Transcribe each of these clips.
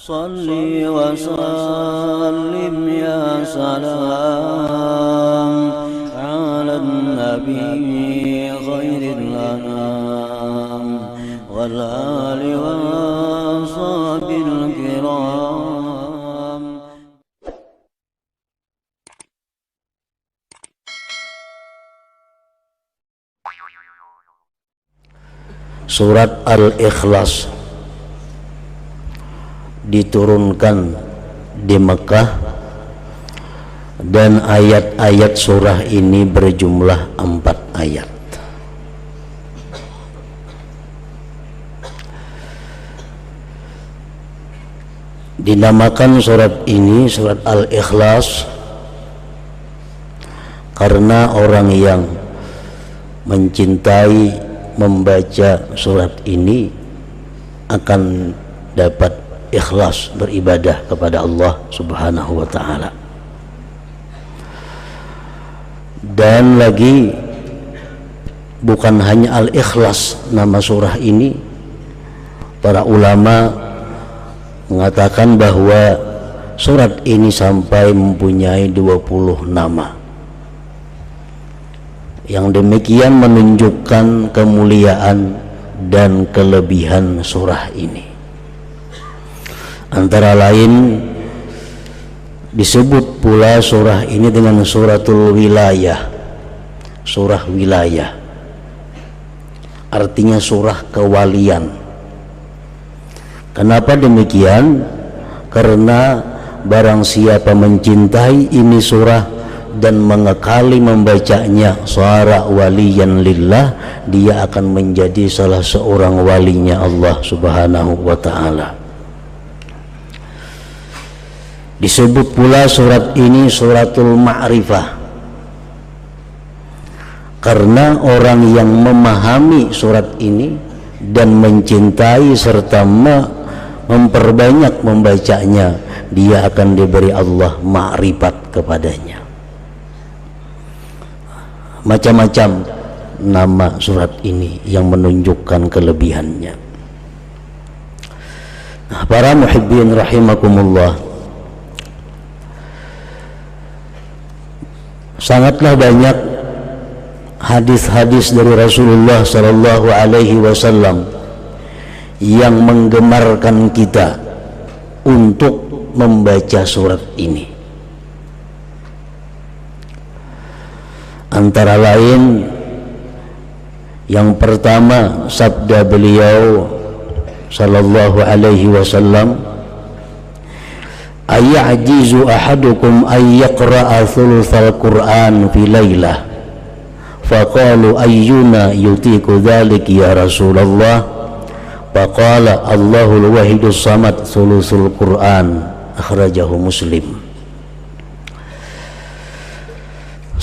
Salli wa sallim ya salam ala nabi khairil anam wal ali wa sahbil kiram. Surat Al-Ikhlas diturunkan di Mekah dan ayat-ayat surah ini berjumlah 4 ayat. Dinamakan surat ini surat Al-Ikhlas karena orang yang mencintai membaca surat ini akan dapat ikhlas beribadah kepada Allah Subhanahu wa ta'ala. Dan lagi bukan hanya Al-Ikhlas nama surah ini, para ulama mengatakan bahwa surat ini sampai mempunyai 20 nama. Yang demikian menunjukkan kemuliaan dan kelebihan surah ini. Antara lain disebut pula surah ini dengan suratul wilayah, surah wilayah, artinya surah kewalian. Kenapa demikian? Karena barang siapa mencintai ini surah dan mengekali membacanya suara waliyan lillah, dia akan menjadi salah seorang walinya Allah Subhanahu wa ta'ala. Disebut pula surat ini suratul ma'rifah karena orang yang memahami surat ini dan mencintai serta memperbanyak membacanya, dia akan diberi Allah ma'rifat kepadanya. Macam-macam nama surat ini yang menunjukkan kelebihannya. Nah, para muhibbin rahimakumullah, sangatlah banyak hadis-hadis dari Rasulullah sallallahu alaihi wasallam yang menggemarkan kita untuk membaca surat ini. Antara lain yang pertama sabda beliau sallallahu alaihi wasallam, ayajizu ahadukum ay yaqra'a thulutsal Qur'an fi lailah, faqalu ayyuna yutiku dzalik ya Rasulullah, faqala Allahul wahidus samad thulutsul Qur'an, akhrajahu Muslim.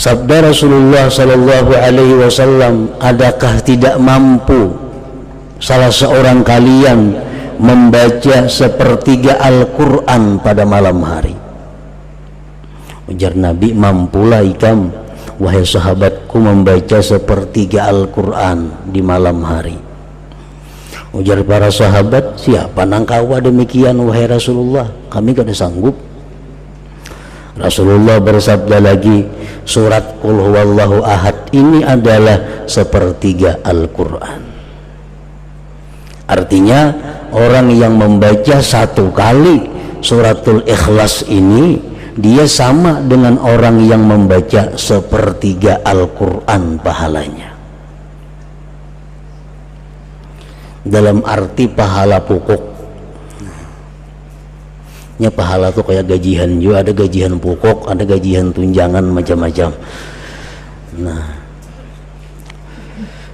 Sabda Rasulullah sallallahu alaihi wasallam, adakah tidak mampu salah seorang kalian membaca sepertiga Al-Quran pada malam hari? Ujar Nabi, mampulah ikam wahai sahabatku membaca sepertiga Al-Quran di malam hari. Ujar para sahabat, siapa nangkawa demikian wahai Rasulullah, kami kada sanggup. Rasulullah bersabda lagi, surat Qul huwallahu ahad ini adalah sepertiga Al-Quran. Artinya orang yang membaca satu kali suratul Ikhlas ini, dia sama dengan orang yang membaca sepertiga Al-Quran pahalanya. Dalam arti pahala pokok. Ya, pahala tuh kayak gajian juga, ada gajian pokok, ada gajian tunjangan, macam-macam. Nah,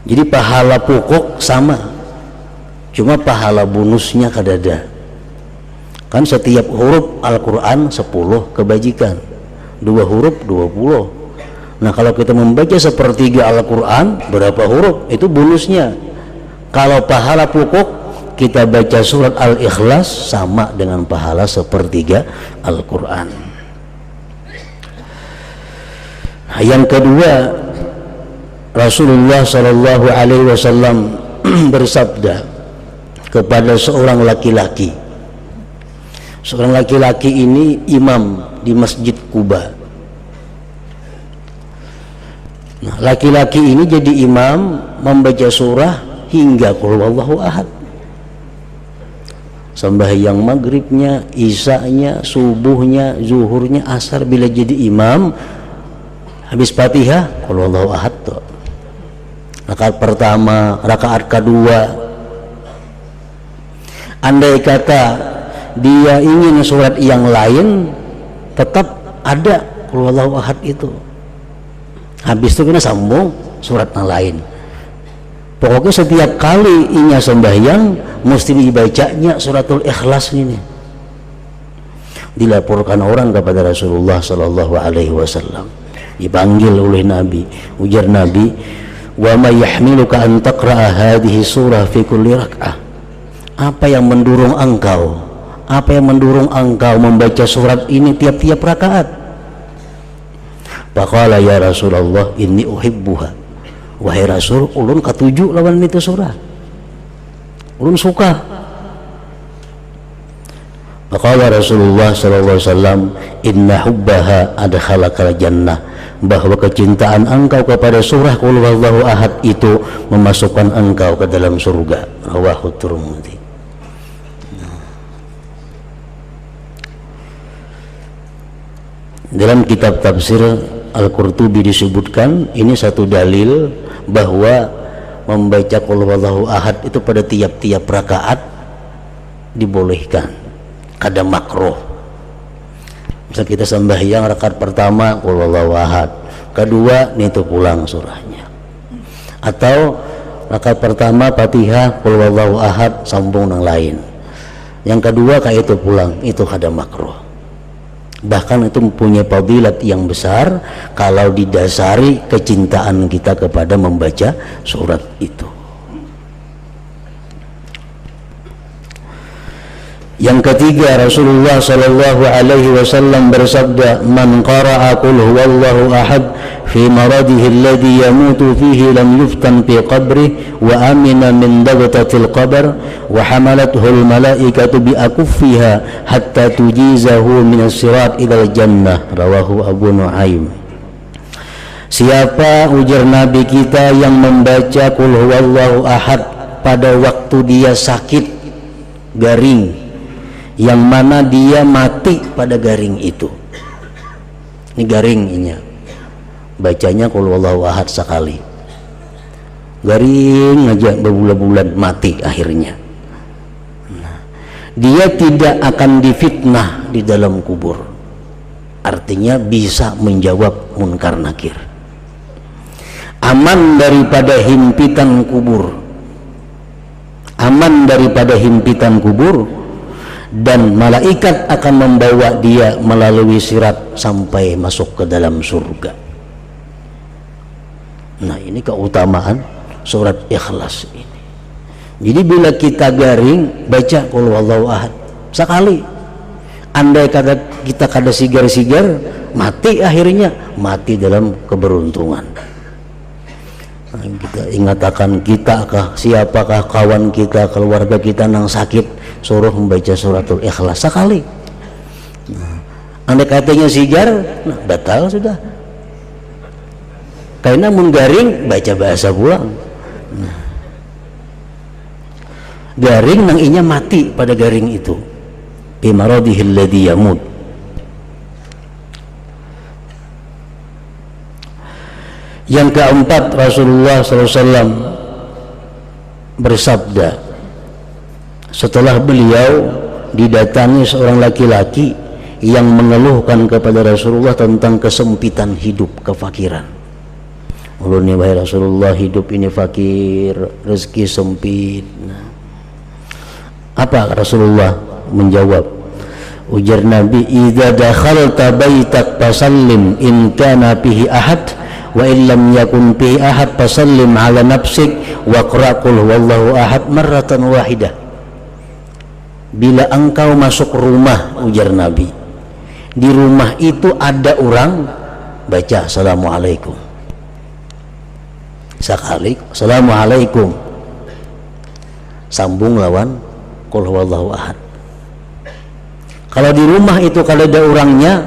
jadi pahala pokok sama, cuma pahala bonusnya kadada. Kan setiap huruf Al-Quran 10 kebajikan, 2 huruf 20. Nah, kalau kita membaca sepertiga Al-Quran, berapa huruf? Itu bonusnya. Kalau pahala pokok kita baca surat Al-Ikhlas, sama dengan pahala sepertiga Al-Quran. Nah, yang kedua, Rasulullah sallallahu alaihi wasallam bersabda kepada seorang laki-laki Seorang laki-laki ini imam di Masjid Kuba. Nah, laki-laki ini jadi imam membaca surah hingga qul huwallahu ahad. Sembahyang maghribnya, isanya, subuhnya, zuhurnya, asar, bila jadi imam habis Fatihah qul huwallahu ahad tuh. Rakaat pertama, rakaat kedua, andai kata dia ingin surat yang lain, tetap ada qul huwallahu ahad itu. Habis itu kena sambung surat yang lain. Pokoknya setiap kali inya sembahyang mesti dibacanya suratul Ikhlas ini. Dilaporkan orang kepada Rasulullah sallallahu alaihi wasallam. Dipanggil oleh Nabi, ujar Nabi, "Wa ma yahmiluka an taqra'a hadhihi surah fi kulli rak'ah?" Apa yang mendorong engkau? Apa yang mendorong engkau membaca surat ini tiap-tiap rakaat? Faqala ya Rasulullah inni uhibbuha. Wahai Rasul, ulun katuju lawan itu surah. Ulun suka. Faqala Rasulullah sallallahu alaihi wasallam, inna hubbaha adkhalakal jannah. Bahwa kecintaan engkau kepada surah qul huwallahu ahad itu memasukkan engkau ke dalam surga. Rawahu Tirmidzi. Dalam kitab tafsir Al-Qurtubi disebutkan ini satu dalil bahwa membaca qul huwallahu ahad itu pada tiap-tiap rakaat dibolehkan, kada makruh. Misal kita sembahyang rakaat pertama qul huwallahu ahad, kedua itu pulang surahnya, atau rakaat pertama Fatihah qul huwallahu ahad sambung yang lain, yang kedua kayak itu pulang, itu kada makruh. Bahkan itu mempunyai fadilat yang besar kalau didasari kecintaan kita kepada membaca surat itu. Yang ketiga, Rasulullah sallallahu alaihi wasallam bersabda, "Man qara'a qul huwallahu ahad fi maradihi alladhi yamutu fihi lam yuftan fi qabrihi wa amina min dagtatil qabr wa hamalathu al malaikatu bi akuffiha hatta tujizahu min as-sirat ila al-jannah." Rawahu Abu Nuaim. Siapa, ujar Nabi kita, yang membaca qul huwallahu ahad pada waktu dia sakit garing, yang mana dia mati pada garing itu. Ini garingnya, bacanya qul huwallahu ahad sekali, garing aja berbulan-bulan, mati akhirnya. Nah, dia tidak akan difitnah di dalam kubur, artinya bisa menjawab munkar nakir, aman daripada himpitan kubur, aman daripada himpitan kubur, dan malaikat akan membawa dia melalui sirat sampai masuk ke dalam surga. Nah, ini keutamaan surat Ikhlas ini. Jadi bila kita garing baca qul huwallahu ahad sekali, andai kata kita kada sigar-sigar, mati akhirnya, mati dalam keberuntungan. Nah, kita ingatakan kita kah, siapakah kawan kita, keluarga kita nang sakit, suruh membaca suratul Ikhlas sekali. Nah, andai katanya sigar, nah batal sudah. Karena menggaring baca bahasa pulang. Nah, garing nang inya mati pada garing itu. Bi maradihi alladhi yamut. Yang keempat, Rasulullah SAW bersabda setelah beliau didatangi seorang laki-laki yang mengeluhkan kepada Rasulullah tentang kesempitan hidup, kefakiran. Ulun, wahai Rasulullah, hidup ini fakir, rezeki sempit. Nah, apa Rasulullah menjawab? Ujar Nabi, "Idza dakhalta baitak fasallim in kana fihi ahad wa illam yakun fihi ahad fasallim ala nafsik wa qra qul huwallahu ahad marratan wahidah." Bila engkau masuk rumah, ujar Nabi, di rumah itu ada orang, baca assalamualaikum sekali, assalamualaikum, sambung lawan qul huwallahu ahad. Kalau di rumah itu kalau ada orangnya,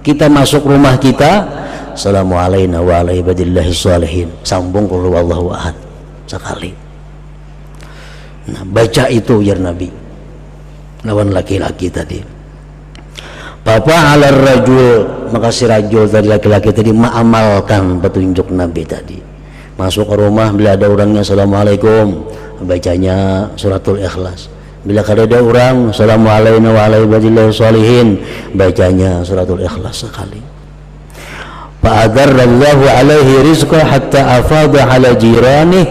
kita masuk rumah kita, assalamualaikum wa ala ibadillahi sholihin, sambung qul huwallahu ahad sekali. Nah, baca itu ya Nabi lawan laki-laki tadi. Papa ala rajul, maka si rajul dari laki-laki tadi mengamalkan petunjuk Nabi tadi. Masuk ke rumah, bila ada orangnya assalamualaikum, bacanya suratul Ikhlas. Bila kada ada orang, assalamualaikum wa ala ibadillahi sholihin, bacanya suratul Ikhlas sekali. Fa'adarrallahu alaihi rizqa hatta afadha ala jiranih,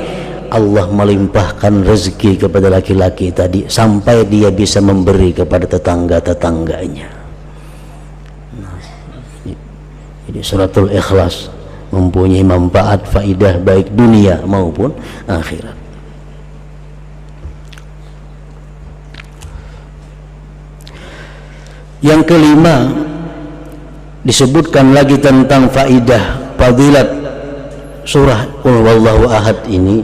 Allah melimpahkan rezeki kepada laki-laki tadi sampai dia bisa memberi kepada tetangga-tetangganya. Nah, jadi suratul Ikhlas mempunyai manfaat faidah baik dunia maupun akhirat. Yang kelima, disebutkan lagi tentang faidah fadilat surah Qul Huwallahu Ahad ini.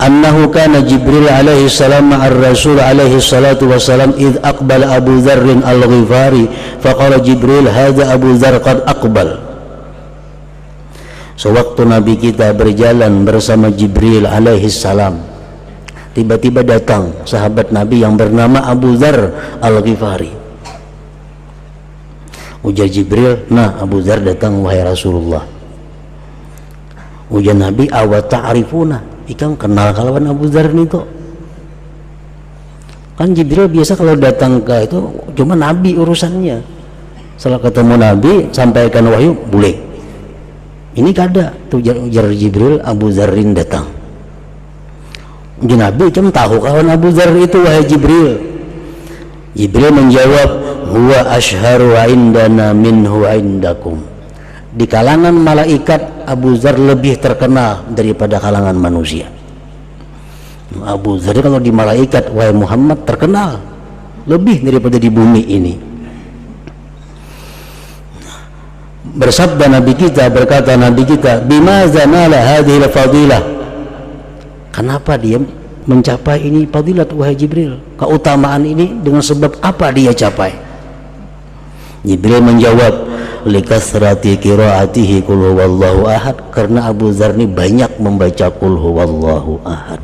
Annahu kana Jibril alaihi salam ma'ar Rasul alaihi salatu wassalam id aqbala Abu Dzar al-Ghifari faqala Jibril hadza Abu Dzar qad aqbal. Sewaktu Nabi kita berjalan bersama Jibril alaihi salam, tiba-tiba datang sahabat Nabi yang bernama Abu Dzar al-Ghifari. Ujar Jibril, nah Abu Dzar datang wahai Rasulullah. Ujar Nabi, awa ta'rifuna, ikang kenal kalawan Abu Dzar itu. Kan Jibril biasa kalau datang ke itu cuma Nabi urusannya. Setelah ketemu Nabi sampaikan wahyu boleh. Ini kada tuh ujar Jibril, Abu Dzarin datang. Nabi cuma tahu kawan Abu Dzar itu wahai Jibril. Jibril menjawab, huwa ashharu indana minhu indakum. Di kalangan malaikat Abu Dzar lebih terkenal daripada kalangan manusia. Abu Dzar kalau di malaikat wahai Muhammad terkenal lebih daripada di bumi ini. Bersabda Nabi kita, berkata Nabi kita, bimaza nala hadhil fadilah, kenapa dia mencapai ini fadilat wahai Jibril, keutamaan ini dengan sebab apa dia capai? Jibril menjawab, likasrati qiraatihi qul huwallahu ahad, karena Abu Dzar ini banyak membaca qul huwallahu ahad.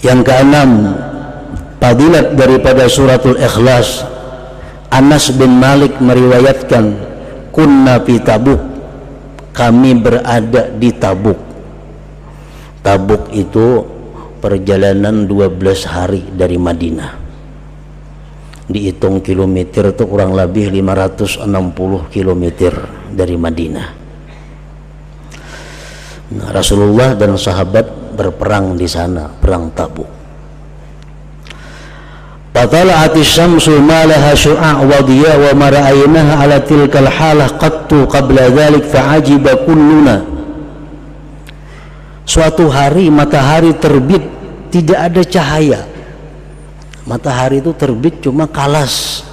Yang keenam, fadilat daripada suratul Ikhlas. Anas bin Malik meriwayatkan, kunna fi Tabuk, kami berada di Tabuk. Tabuk itu perjalanan 12 hari dari Madinah. Dihitung kilometer itu kurang lebih 560 kilometer dari Madinah. Nah, Rasulullah dan sahabat berperang di sana, perang Tabuk. Fatala'atis syamsu ma laha syu'a' wa diya wa ma ra'aynaha ala tilkal halah qattu qabla dhalik fa'ajiba kulluna. Suatu hari matahari terbit, tidak ada cahaya. Matahari itu terbit cuma kalas.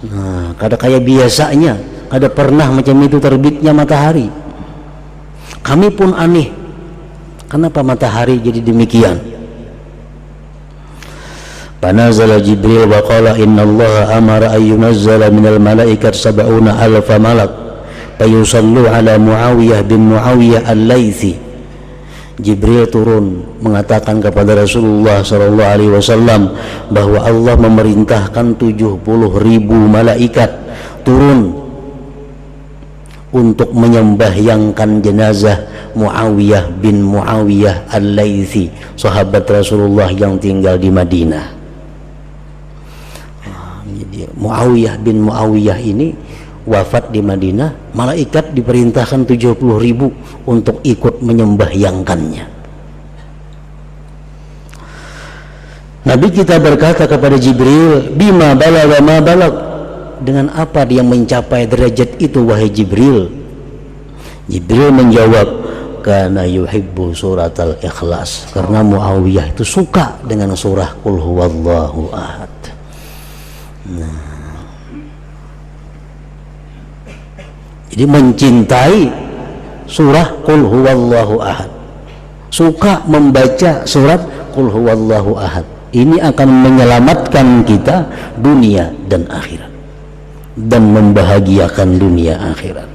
Nah, kada kayak biasanya, kada pernah macam itu terbitnya matahari. Kami pun aneh, kenapa matahari jadi demikian? Panazala Jibril wa qala innallaha amara an yunazzala minal malaikat sab'una alfa malak fayusallu ala Muawiyah bin Muawiyah al-Laythi. Jibril turun mengatakan kepada Rasulullah SAW bahwa Allah memerintahkan 70.000 malaikat turun untuk menyembahyangkan jenazah Muawiyah bin Muawiyah al-Laythi, sahabat Rasulullah yang tinggal di Madinah. Muawiyah bin Muawiyah ini wafat di Madinah, malaikat diperintahkan 70.000 untuk ikut menyembahyangkannya. Nabi kita berkata kepada Jibril, bima balagha ma balag, dengan apa dia mencapai derajat itu wahai Jibril? Jibril menjawab, kana yuhibbu suratal Ikhlas, karena Muawiyah itu suka dengan surah Qul Huwallahu Ahad. Nah, jadi mencintai surah Qul Huwallahu Ahad. suka membaca surat Qul huwallahu ahad. Ini akan menyelamatkan kita dunia dan akhirat, dan membahagiakan dunia akhirat.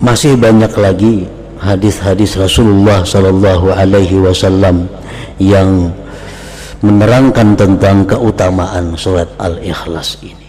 Masih banyak lagi hadis-hadis Rasulullah sallallahu alaihi wasallam yang menerangkan tentang keutamaan surat Al-Ikhlas ini.